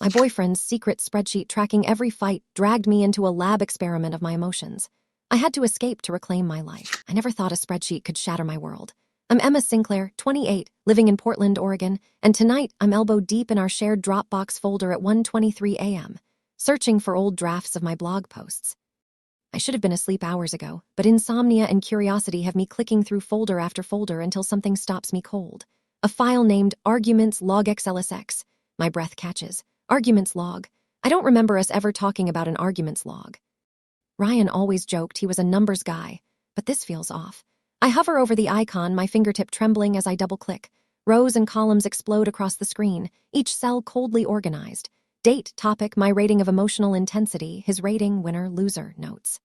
My boyfriend's secret spreadsheet tracking every fight dragged me into a lab experiment of my emotions. I had to escape to reclaim my life. I never thought a spreadsheet could shatter my world. I'm Emma Sinclair, 28, living in Portland, Oregon, and tonight I'm elbow deep in our shared Dropbox folder at 1:23 a.m., searching for old drafts of my blog posts. I should have been asleep hours ago, but insomnia and curiosity have me clicking through folder after folder until something stops me cold. A file named Arguments Log XLSX. My breath catches. Arguments log. I don't remember us ever talking about an arguments log. Ryan always joked he was a numbers guy, but this feels off. I hover over the icon, my fingertip trembling as I double-click. Rows and columns explode across the screen, each cell coldly organized. Date, topic, my rating of emotional intensity, his rating, winner, loser, notes.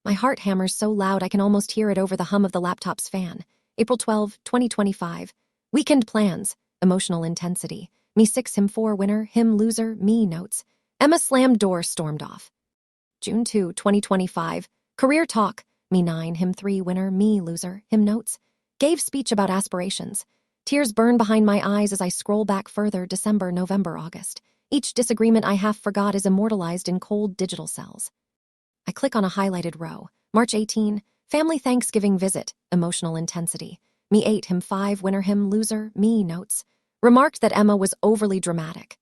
My heart hammers so loud I can almost hear it over the hum of the laptop's fan. April 12, 2025. Weekend plans, emotional intensity. Me 6, him 4, winner, him loser, me notes. Emma slammed door, stormed off. June 2, 2025. Career talk. Me 9, him 3, winner, me loser, him notes. Gave speech about aspirations. Tears burn behind my eyes as I scroll back further. December, November, August. Each disagreement I half forgot is immortalized in cold digital cells. I click on a highlighted row. March 18, family Thanksgiving visit, emotional intensity. Me 8, him 5, winner, him loser, me notes. Remarked that Emma was overly dramatic.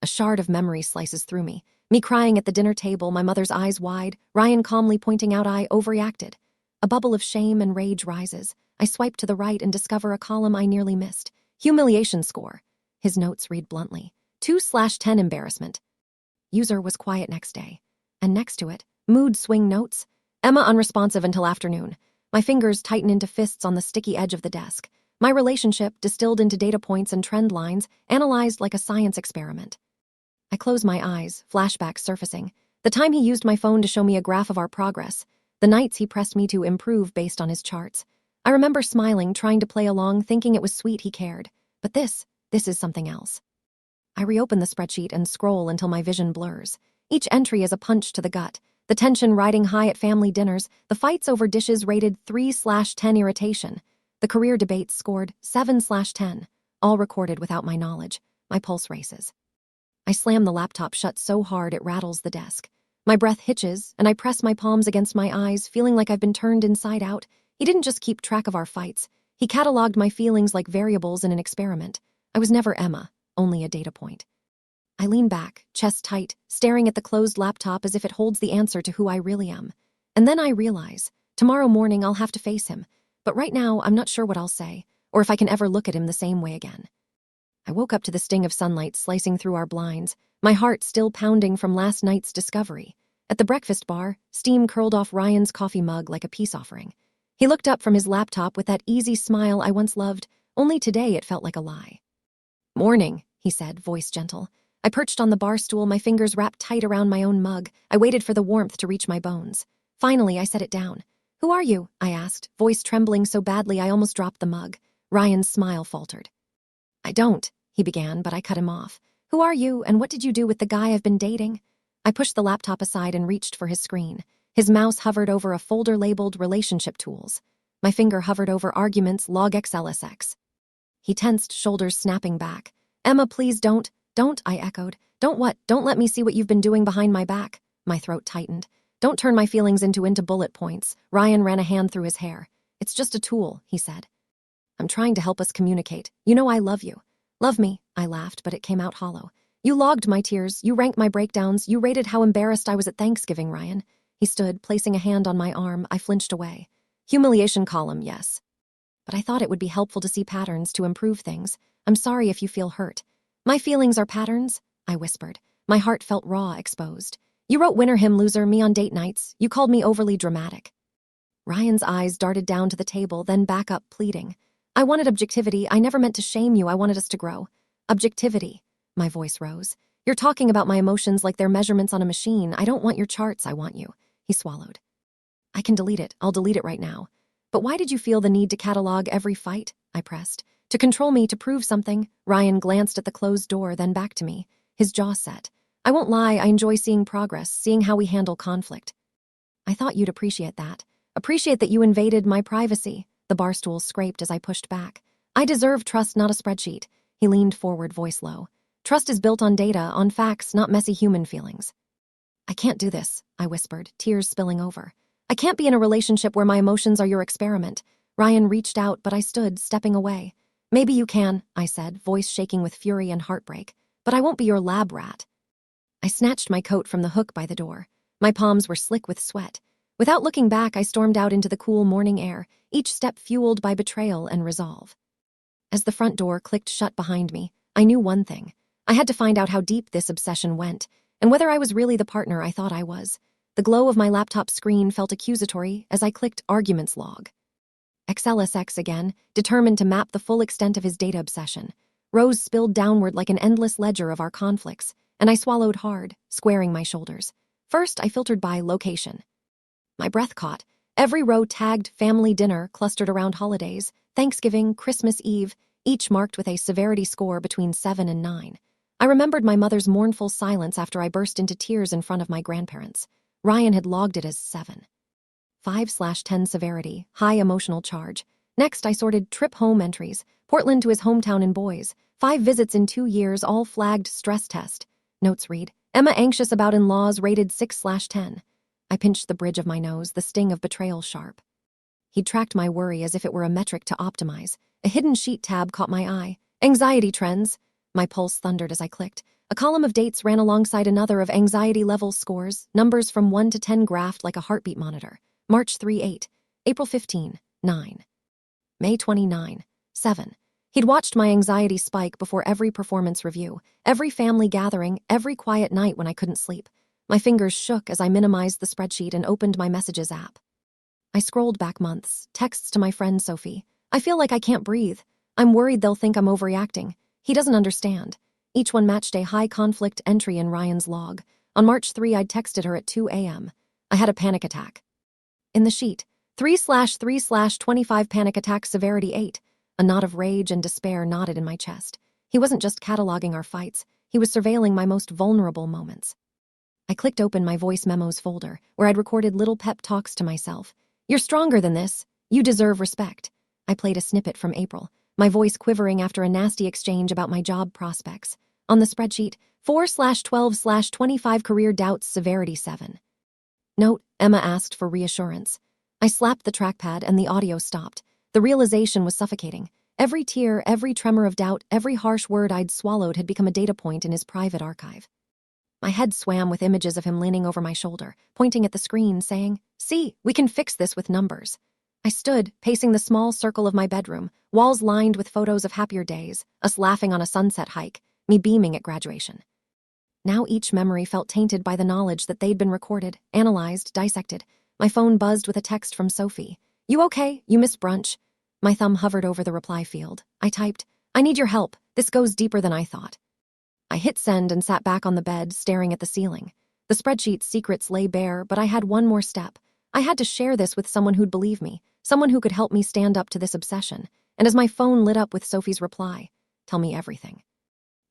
A shard of memory slices through me. Me crying at the dinner table, my mother's eyes wide, Ryan calmly pointing out I overreacted. A bubble of shame and rage rises. I swipe to the right and discover a column I nearly missed. Humiliation score. His notes read bluntly. 2/10 embarrassment. User was quiet next day. And next to it, mood swing notes. Emma unresponsive until afternoon. My fingers tighten into fists on the sticky edge of the desk. My relationship distilled into data points and trend lines, analyzed like a science experiment. I close my eyes, flashbacks surfacing. The time he used my phone to show me a graph of our progress. The nights he pressed me to improve based on his charts. I remember smiling, trying to play along, thinking it was sweet he cared. But this is something else. I reopen the spreadsheet and scroll until my vision blurs. Each entry is a punch to the gut. The tension riding high at family dinners, the fights over dishes rated 3/10 irritation. The career debates scored 7/10, all recorded without my knowledge. My pulse races. I slam the laptop shut so hard it rattles the desk. My breath hitches, and I press my palms against my eyes, feeling like I've been turned inside out. He didn't just keep track of our fights. He cataloged my feelings like variables in an experiment. I was never Emma, only a data point. I lean back, chest tight, staring at the closed laptop as if it holds the answer to who I really am. And then I realize, tomorrow morning I'll have to face him. But right now, I'm not sure what I'll say, or if I can ever look at him the same way again. I woke up to the sting of sunlight slicing through our blinds, my heart still pounding from last night's discovery. At the breakfast bar, steam curled off Ryan's coffee mug like a peace offering. He looked up from his laptop with that easy smile I once loved, only today it felt like a lie. Morning, he said, voice gentle. I perched on the bar stool, my fingers wrapped tight around my own mug. I waited for the warmth to reach my bones. Finally, I set it down. Who are you? I asked, voice trembling so badly I almost dropped the mug. Ryan's smile faltered. I don't, he began, but I cut him off. Who are you, and what did you do with the guy I've been dating? I pushed the laptop aside and reached for his screen. His mouse hovered over a folder labeled Relationship Tools. My finger hovered over Arguments Log XLSX. He tensed, shoulders snapping back. Emma, please don't, I echoed. Don't what? Don't let me see what you've been doing behind my back. My throat tightened. Don't turn my feelings into bullet points. Ryan ran a hand through his hair. It's just a tool, he said. I'm trying to help us communicate. You know I love you. Love me, I laughed, but it came out hollow. You logged my tears, you ranked my breakdowns, you rated how embarrassed I was at Thanksgiving, Ryan. He stood, placing a hand on my arm. I flinched away. Humiliation column, yes. But I thought it would be helpful to see patterns to improve things. I'm sorry if you feel hurt. My feelings are patterns, I whispered. My heart felt raw, exposed. You wrote winner, him, loser, me on date nights. You called me overly dramatic. Ryan's eyes darted down to the table, then back up, pleading. I wanted objectivity. I never meant to shame you. I wanted us to grow. Objectivity. My voice rose. You're talking about my emotions like they're measurements on a machine. I don't want your charts. I want you. He swallowed. I can delete it. I'll delete it right now. But why did you feel the need to catalog every fight? I pressed. To control me, to prove something. Ryan glanced at the closed door, then back to me. His jaw set. I won't lie, I enjoy seeing progress, seeing how we handle conflict. I thought you'd appreciate that. Appreciate that you invaded my privacy. The bar stool scraped as I pushed back. I deserve trust, not a spreadsheet. He leaned forward, voice low. Trust is built on data, on facts, not messy human feelings. I can't do this, I whispered, tears spilling over. I can't be in a relationship where my emotions are your experiment. Ryan reached out, but I stood, stepping away. Maybe you can, I said, voice shaking with fury and heartbreak. But I won't be your lab rat. I snatched my coat from the hook by the door. My palms were slick with sweat. Without looking back, I stormed out into the cool morning air, each step fueled by betrayal and resolve. As the front door clicked shut behind me, I knew one thing. I had to find out how deep this obsession went, and whether I was really the partner I thought I was. The glow of my laptop screen felt accusatory as I clicked Arguments log. XLSX again, determined to map the full extent of his data obsession. Rows spilled downward like an endless ledger of our conflicts, and I swallowed hard, squaring my shoulders. First, I filtered by location. My breath caught. Every row tagged family dinner clustered around holidays, Thanksgiving, Christmas Eve, each marked with a severity score between 7 and 9. I remembered my mother's mournful silence after I burst into tears in front of my grandparents. Ryan had logged it as 7. 5/10 severity, high emotional charge. Next, I sorted trip home entries. Portland to his hometown in Boise. 5 visits in 2 years, all flagged stress test. Notes read, Emma anxious about in-laws, rated 6/10. I pinched the bridge of my nose, the sting of betrayal sharp. He'd tracked my worry as if it were a metric to optimize. A hidden sheet tab caught my eye. Anxiety trends. My pulse thundered as I clicked. A column of dates ran alongside another of anxiety level scores, numbers from 1 to 10 graphed like a heartbeat monitor. March 3-8, April 15, 9. May 29, 7. He'd watched my anxiety spike before every performance review, every family gathering, every quiet night when I couldn't sleep. My fingers shook as I minimized the spreadsheet and opened my messages app. I scrolled back months, texts to my friend Sophie. I feel like I can't breathe. I'm worried they'll think I'm overreacting. He doesn't understand. Each one matched a high-conflict entry in Ryan's log. On March 3, I'd texted her at 2 a.m. I had a panic attack. In the sheet, 3/3/25 panic attack severity 8. A knot of rage and despair knotted in my chest. He wasn't just cataloging our fights. He was surveilling my most vulnerable moments. I clicked open my voice memos folder, where I'd recorded little pep talks to myself. You're stronger than this. You deserve respect. I played a snippet from April, my voice quivering after a nasty exchange about my job prospects. On the spreadsheet, 4/12/25 career doubts severity 7. Note, Emma asked for reassurance. I slapped the trackpad and the audio stopped. The realization was suffocating. Every tear, every tremor of doubt, every harsh word I'd swallowed had become a data point in his private archive. My head swam with images of him leaning over my shoulder, pointing at the screen, saying, "See, we can fix this with numbers." I stood, pacing the small circle of my bedroom, walls lined with photos of happier days, us laughing on a sunset hike, me beaming at graduation. Now each memory felt tainted by the knowledge that they'd been recorded, analyzed, dissected. My phone buzzed with a text from Sophie. "You okay? You missed brunch." My thumb hovered over the reply field. I typed, "I need your help. This goes deeper than I thought." I hit send and sat back on the bed, staring at the ceiling. The spreadsheet's secrets lay bare, but I had one more step. I had to share this with someone who'd believe me, someone who could help me stand up to this obsession. And as my phone lit up with Sophie's reply, "Tell me everything,"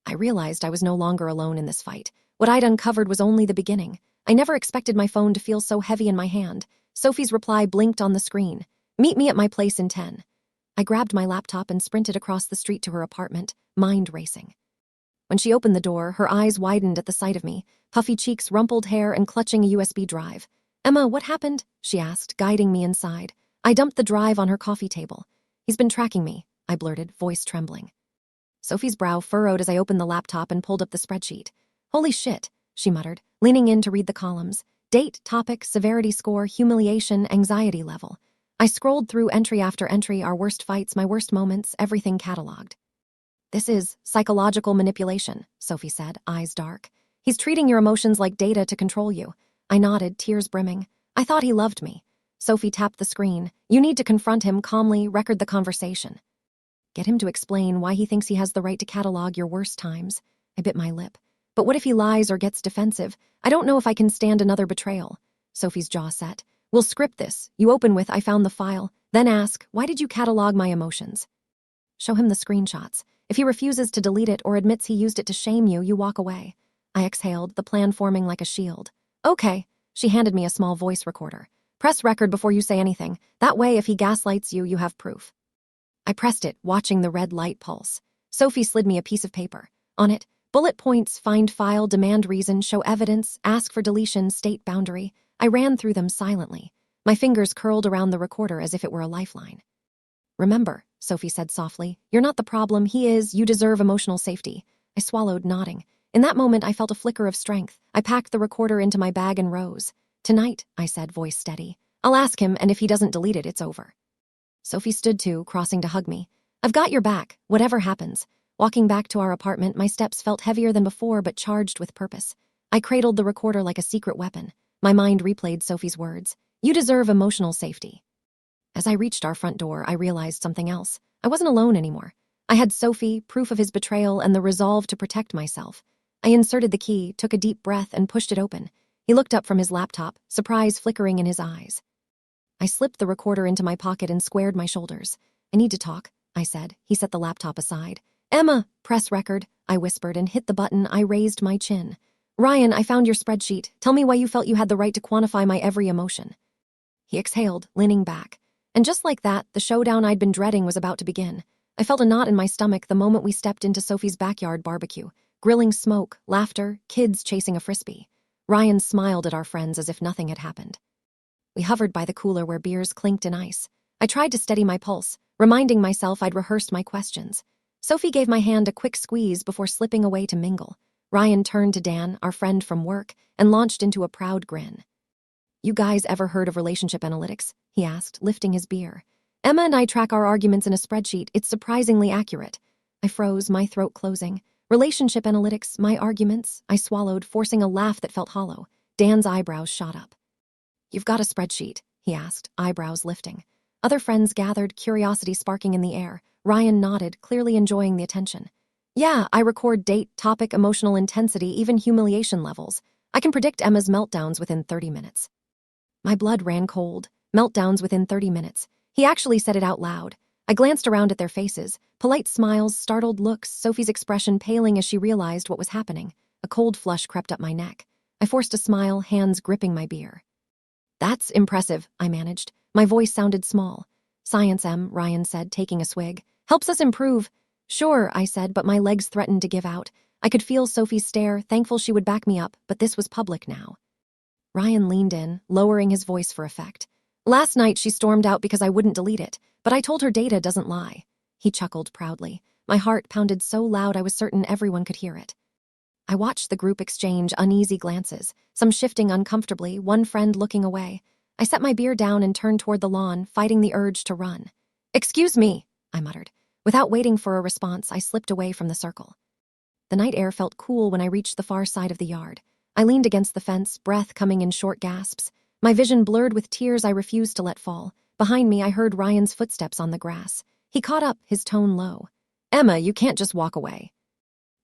I realized I was no longer alone in this fight. What I'd uncovered was only the beginning. I never expected my phone to feel so heavy in my hand. Sophie's reply blinked on the screen. "Meet me at my place in 10. I grabbed my laptop and sprinted across the street to her apartment, mind racing. When she opened the door, her eyes widened at the sight of me, puffy cheeks, rumpled hair, and clutching a USB drive. "Emma, what happened?" she asked, guiding me inside. I dumped the drive on her coffee table. "He's been tracking me," I blurted, voice trembling. Sophie's brow furrowed as I opened the laptop and pulled up the spreadsheet. "Holy shit," she muttered, leaning in to read the columns. Date, topic, severity score, humiliation, anxiety level. I scrolled through entry after entry, our worst fights, my worst moments, everything cataloged. "This is psychological manipulation," Sophie said, eyes dark. "He's treating your emotions like data to control you." I nodded, tears brimming. I thought he loved me. Sophie tapped the screen. "You need to confront him calmly, record the conversation. Get him to explain why he thinks he has the right to catalog your worst times." I bit my lip. "But what if he lies or gets defensive? I don't know if I can stand another betrayal." Sophie's jaw set. "We'll script this. You open with, 'I found the file.' Then ask, 'Why did you catalog my emotions?' Show him the screenshots. If he refuses to delete it or admits he used it to shame you, you walk away." I exhaled, the plan forming like a shield. "Okay." She handed me a small voice recorder. "Press record before you say anything. That way, if he gaslights you, you have proof." I pressed it, watching the red light pulse. Sophie slid me a piece of paper. On it, Bullet points: find file, demand reason, show evidence, ask for deletion, state boundary. I ran through them silently. My fingers curled around the recorder as if it were a lifeline. "Remember," Sophie said softly, "you're not the problem, he is. You deserve emotional safety." I swallowed, nodding. In that moment, I felt a flicker of strength. I packed the recorder into my bag and rose. "Tonight," I said, voice steady. "I'll ask him, and if he doesn't delete it, it's over." Sophie stood too, crossing to hug me. "I've got your back, whatever happens." Walking back to our apartment, my steps felt heavier than before, but charged with purpose. I cradled the recorder like a secret weapon. My mind replayed Sophie's words. "You deserve emotional safety." As I reached our front door, I realized something else. I wasn't alone anymore. I had Sophie, proof of his betrayal, and the resolve to protect myself. I inserted the key, took a deep breath, and pushed it open. He looked up from his laptop, surprise flickering in his eyes. I slipped the recorder into my pocket and squared my shoulders. "I need to talk," I said. He set the laptop aside. "Emma, press record," I whispered and hit the button. I raised my chin. "Ryan, I found your spreadsheet. Tell me why you felt you had the right to quantify my every emotion." He exhaled, leaning back. And just like that, the showdown I'd been dreading was about to begin. I felt a knot in my stomach the moment we stepped into Sophie's backyard barbecue. Grilling smoke, laughter, kids chasing a frisbee. Ryan smiled at our friends as if nothing had happened. We hovered by the cooler where beers clinked in ice. I tried to steady my pulse, reminding myself I'd rehearsed my questions. Sophie gave my hand a quick squeeze before slipping away to mingle. Ryan turned to Dan, our friend from work, and launched into a proud grin. "You guys ever heard of relationship analytics?" he asked, lifting his beer. "Emma and I track our arguments in a spreadsheet. It's surprisingly accurate." I froze, my throat closing. "Relationship analytics, my arguments?" I swallowed, forcing a laugh that felt hollow. Dan's eyebrows shot up. "You've got a spreadsheet?" he asked, eyebrows lifting. Other friends gathered, curiosity sparking in the air. Ryan nodded, clearly enjoying the attention. "Yeah, I record date, topic, emotional intensity, even humiliation levels. I can predict Emma's meltdowns within 30 minutes. My blood ran cold. Meltdowns within 30 minutes. He actually said it out loud. I glanced around at their faces. Polite smiles, startled looks, Sophie's expression paling as she realized what was happening. A cold flush crept up my neck. I forced a smile, hands gripping my beer. "That's impressive," I managed. My voice sounded small. "Science, Ryan said, taking a swig. "Helps us improve." "Sure," I said, but my legs threatened to give out. I could feel Sophie's stare, thankful she would back me up, but this was public now. Ryan leaned in, lowering his voice for effect. "Last night she stormed out because I wouldn't delete it, but I told her data doesn't lie." He chuckled proudly. My heart pounded so loud I was certain everyone could hear it. I watched the group exchange uneasy glances, some shifting uncomfortably, one friend looking away. I set my beer down and turned toward the lawn, fighting the urge to run. "Excuse me," I muttered. Without waiting for a response, I slipped away from the circle. The night air felt cool when I reached the far side of the yard. I leaned against the fence, breath coming in short gasps. My vision blurred with tears I refused to let fall. Behind me, I heard Ryan's footsteps on the grass. He caught up, his tone low. "Emma, you can't just walk away."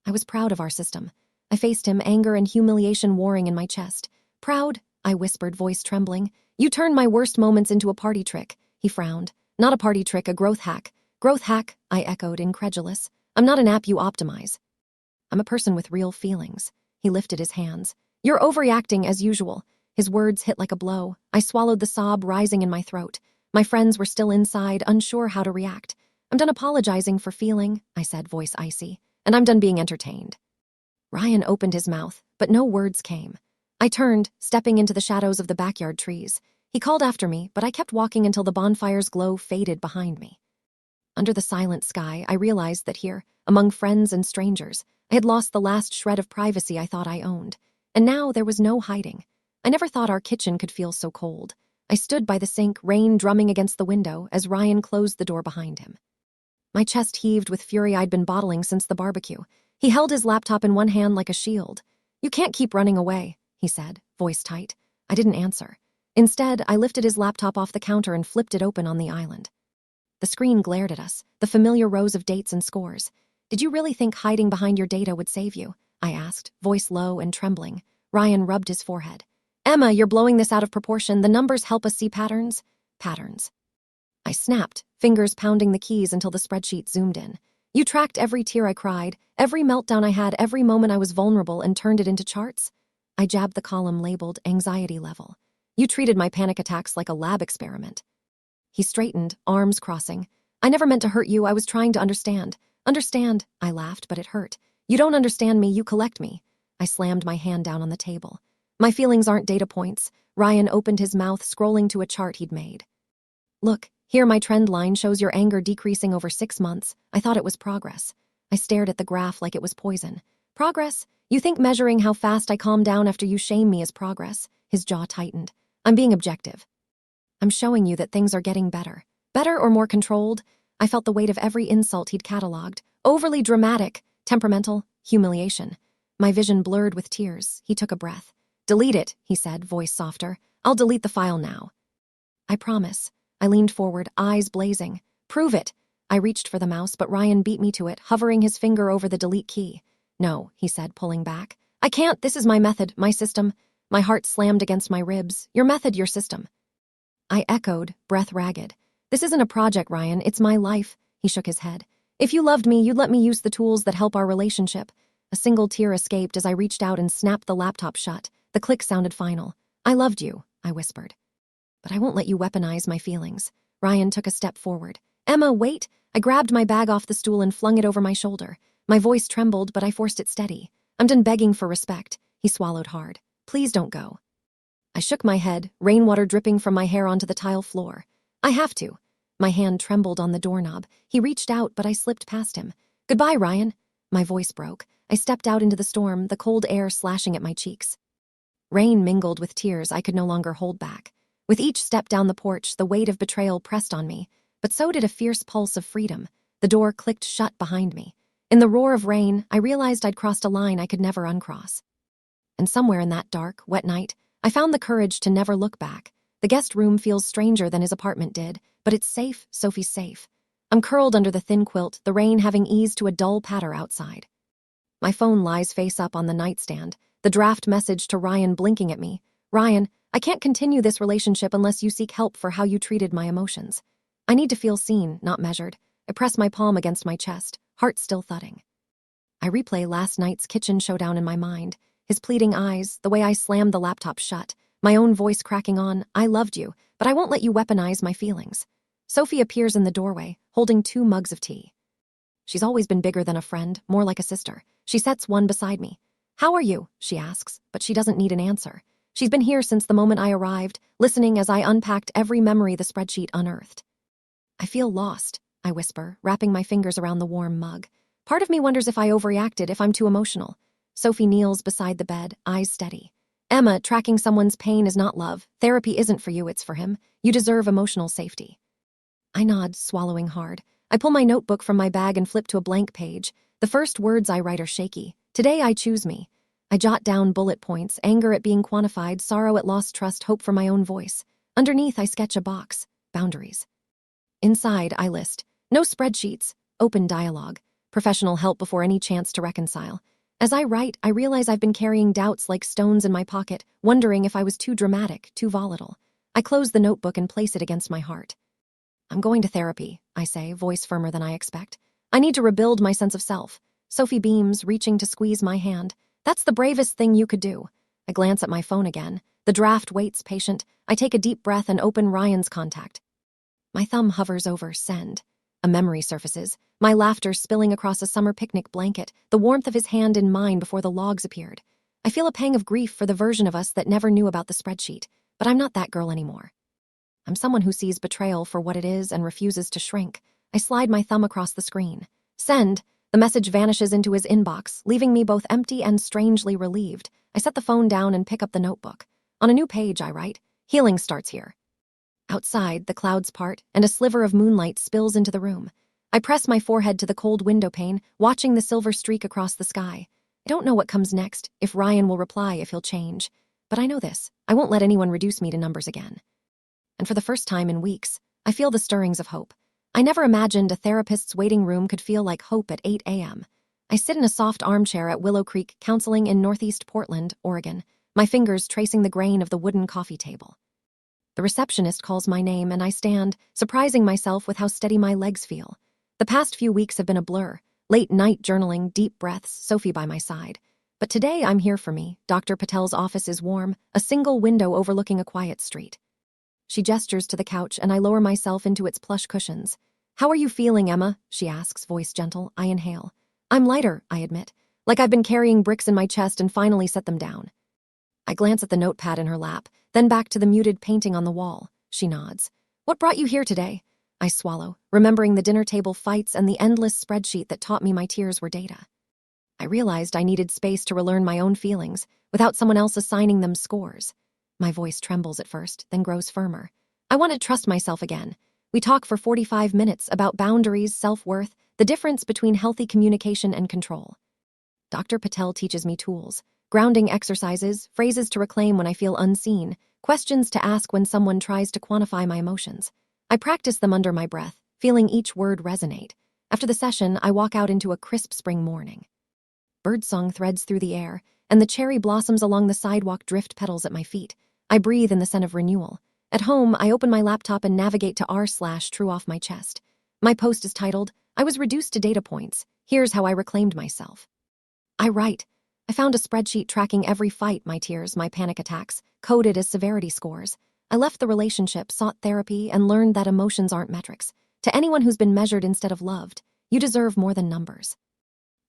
I was proud of our system. I faced him, anger and humiliation warring in my chest. "Proud?" I whispered, voice trembling. "You turned my worst moments into a party trick." He frowned. "Not a party trick, a growth hack." "Growth hack?" I echoed, incredulous. "I'm not an app you optimize. I'm a person with real feelings." He lifted his hands. "You're overreacting as usual." His words hit like a blow. I swallowed the sob rising in my throat. My friends were still inside, unsure how to react. "I'm done apologizing for feeling," I said, voice icy. "And I'm done being entertained." Ryan opened his mouth, but no words came. I turned, stepping into the shadows of the backyard trees. He called after me, but I kept walking until the bonfire's glow faded behind me. Under the silent sky, I realized that here, among friends and strangers, I had lost the last shred of privacy I thought I owned. And now there was no hiding. I never thought our kitchen could feel so cold. I stood by the sink, rain drumming against the window, as Ryan closed the door behind him. My chest heaved with fury I'd been bottling since the barbecue. He held his laptop in one hand like a shield. "You can't keep running away," he said, voice tight. I didn't answer. Instead, I lifted his laptop off the counter and flipped it open on the island. The screen glared at us, the familiar rows of dates and scores. "Did you really think hiding behind your data would save you?" I asked, voice low and trembling. Ryan rubbed his forehead. "Emma, you're blowing this out of proportion. The numbers help us see patterns." "Patterns." I snapped, fingers pounding the keys until the spreadsheet zoomed in. "You tracked every tear I cried, every meltdown I had, every moment I was vulnerable, and turned it into charts?" I jabbed the column labeled anxiety level. "You treated my panic attacks like a lab experiment." He straightened, arms crossing. "I never meant to hurt you. I was trying to understand." "Understand," I laughed, but it hurt. You don't understand me, you collect me. I slammed my hand down on the table. My feelings aren't data points. Ryan opened his mouth, scrolling to a chart he'd made. Look, here my trend line shows your anger decreasing over 6 months. I thought it was progress. I stared at the graph like it was poison. Progress? You think measuring how fast I calm down after you shame me is progress? His jaw tightened. I'm being objective. I'm showing you that things are getting better. Better or more controlled? I felt the weight of every insult he'd cataloged. Overly dramatic, temperamental, humiliation. My vision blurred with tears. He took a breath. Delete it, he said, voice softer. I'll delete the file now. I promise. I leaned forward, eyes blazing. Prove it. I reached for the mouse, but Ryan beat me to it, hovering his finger over the delete key. No, he said, pulling back. I can't. This is my method, my system. My heart slammed against my ribs. Your method, your system. I echoed, breath ragged. This isn't a project, Ryan. It's my life. He shook his head. If you loved me, you'd let me use the tools that help our relationship. A single tear escaped as I reached out and snapped the laptop shut. The click sounded final. I loved you, I whispered. But I won't let you weaponize my feelings. Ryan took a step forward. Emma, wait! I grabbed my bag off the stool and flung it over my shoulder. My voice trembled, but I forced it steady. I'm done begging for respect. He swallowed hard. Please don't go. I shook my head, rainwater dripping from my hair onto the tile floor. I have to. My hand trembled on the doorknob. He reached out, but I slipped past him. Goodbye, Ryan. My voice broke. I stepped out into the storm, the cold air slashing at my cheeks. Rain mingled with tears I could no longer hold back. With each step down the porch, the weight of betrayal pressed on me, but so did a fierce pulse of freedom. The door clicked shut behind me. In the roar of rain, I realized I'd crossed a line I could never uncross. And somewhere in that dark, wet night, I found the courage to never look back. The guest room feels stranger than his apartment did, but it's safe, Sophie's safe. I'm curled under the thin quilt, the rain having eased to a dull patter outside. My phone lies face up on the nightstand, the draft message to Ryan blinking at me. Ryan, I can't continue this relationship unless you seek help for how you treated my emotions. I need to feel seen, not measured. I press my palm against my chest, heart still thudding. I replay last night's kitchen showdown in my mind, his pleading eyes, the way I slammed the laptop shut, my own voice cracking on, I loved you, but I won't let you weaponize my feelings. Sophie appears in the doorway, holding 2 mugs of tea. She's always been bigger than a friend, more like a sister. She sets one beside me. How are you? She asks, but she doesn't need an answer. She's been here since the moment I arrived, listening as I unpacked every memory the spreadsheet unearthed. I feel lost, I whisper, wrapping my fingers around the warm mug. Part of me wonders if I overreacted, if I'm too emotional. Sophie kneels beside the bed, eyes steady. Emma, tracking someone's pain is not love. Therapy isn't for you, it's for him. You deserve emotional safety. I nod, swallowing hard. I pull my notebook from my bag and flip to a blank page. The first words I write are shaky. Today I choose me. I jot down bullet points, anger at being quantified, sorrow at lost trust, hope for my own voice. Underneath, I sketch a box. Boundaries. Inside, I list. No spreadsheets. Open dialogue. Professional help before any chance to reconcile. As I write, I realize I've been carrying doubts like stones in my pocket, wondering if I was too dramatic, too volatile. I close the notebook and place it against my heart. I'm going to therapy, I say, voice firmer than I expect. I need to rebuild my sense of self. Sophie beams, reaching to squeeze my hand. That's the bravest thing you could do. I glance at my phone again. The draft waits, patient. I take a deep breath and open Ryan's contact. My thumb hovers over send. A memory surfaces, my laughter spilling across a summer picnic blanket, the warmth of his hand in mine before the logs appeared. I feel a pang of grief for the version of us that never knew about the spreadsheet, but I'm not that girl anymore. I'm someone who sees betrayal for what it is and refuses to shrink. I slide my thumb across the screen. Send. The message vanishes into his inbox, leaving me both empty and strangely relieved. I set the phone down and pick up the notebook. On a new page, I write, healing starts here. Outside, the clouds part, and a sliver of moonlight spills into the room. I press my forehead to the cold window pane, watching the silver streak across the sky. I don't know what comes next, if Ryan will reply, if he'll change. But I know this, I won't let anyone reduce me to numbers again. And for the first time in weeks, I feel the stirrings of hope. I never imagined a therapist's waiting room could feel like hope at 8 a.m. I sit in a soft armchair at Willow Creek Counseling in Northeast Portland, Oregon, my fingers tracing the grain of the wooden coffee table. The receptionist calls my name and I stand, surprising myself with how steady my legs feel. The past few weeks have been a blur, late night journaling, deep breaths, Sophie by my side. But today I'm here for me. Dr. Patel's office is warm, a single window overlooking a quiet street. She gestures to the couch and I lower myself into its plush cushions. How are you feeling, Emma? She asks, voice gentle. I inhale. I'm lighter, I admit. like I've been carrying bricks in my chest and finally set them down. I glance at the notepad in her lap, then back to the muted painting on the wall. She nods. What brought you here today? I swallow, remembering the dinner table fights and the endless spreadsheet that taught me my tears were data. I realized I needed space to relearn my own feelings, without someone else assigning them scores. My voice trembles at first, then grows firmer. I want to trust myself again. We talk for 45 minutes about boundaries, self-worth, the difference between healthy communication and control. Dr. Patel teaches me tools, grounding exercises, phrases to reclaim when I feel unseen, questions to ask when someone tries to quantify my emotions. I practice them under my breath, feeling each word resonate. After the session, I walk out into a crisp spring morning. Birdsong threads through the air, and the cherry blossoms along the sidewalk drift petals at my feet. I breathe in the scent of renewal. At home, I open my laptop and navigate to r/true off my chest. My post is titled, I was reduced to data points. Here's how I reclaimed myself. I write, I found a spreadsheet tracking every fight, my tears, my panic attacks, coded as severity scores. I left the relationship, sought therapy, and learned that emotions aren't metrics. To anyone who's been measured instead of loved, you deserve more than numbers.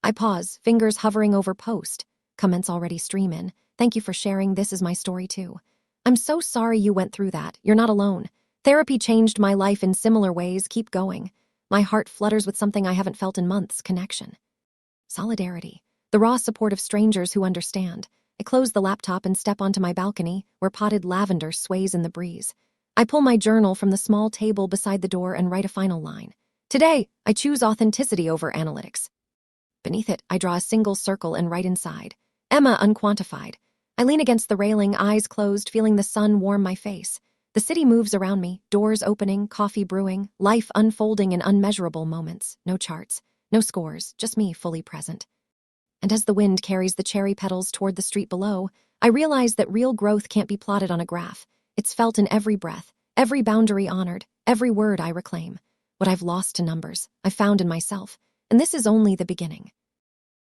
I pause, fingers hovering over post. Comments already stream in. Thank you for sharing. This is my story too. I'm so sorry you went through that. You're not alone. Therapy changed my life in similar ways. Keep going. My heart flutters with something I haven't felt in months, connection. Solidarity. The raw support of strangers who understand. I close the laptop and step onto my balcony, where potted lavender sways in the breeze. I pull my journal from the small table beside the door and write a final line. Today, I choose authenticity over analytics. Beneath it, I draw a single circle and write inside. Emma unquantified. I lean against the railing, eyes closed, feeling the sun warm my face. The city moves around me, doors opening, coffee brewing, life unfolding in unmeasurable moments. No charts, no scores, just me fully present. And as the wind carries the cherry petals toward the street below, I realize that real growth can't be plotted on a graph. It's felt in every breath, every boundary honored, every word I reclaim. What I've lost to numbers, I've found in myself. And this is only the beginning.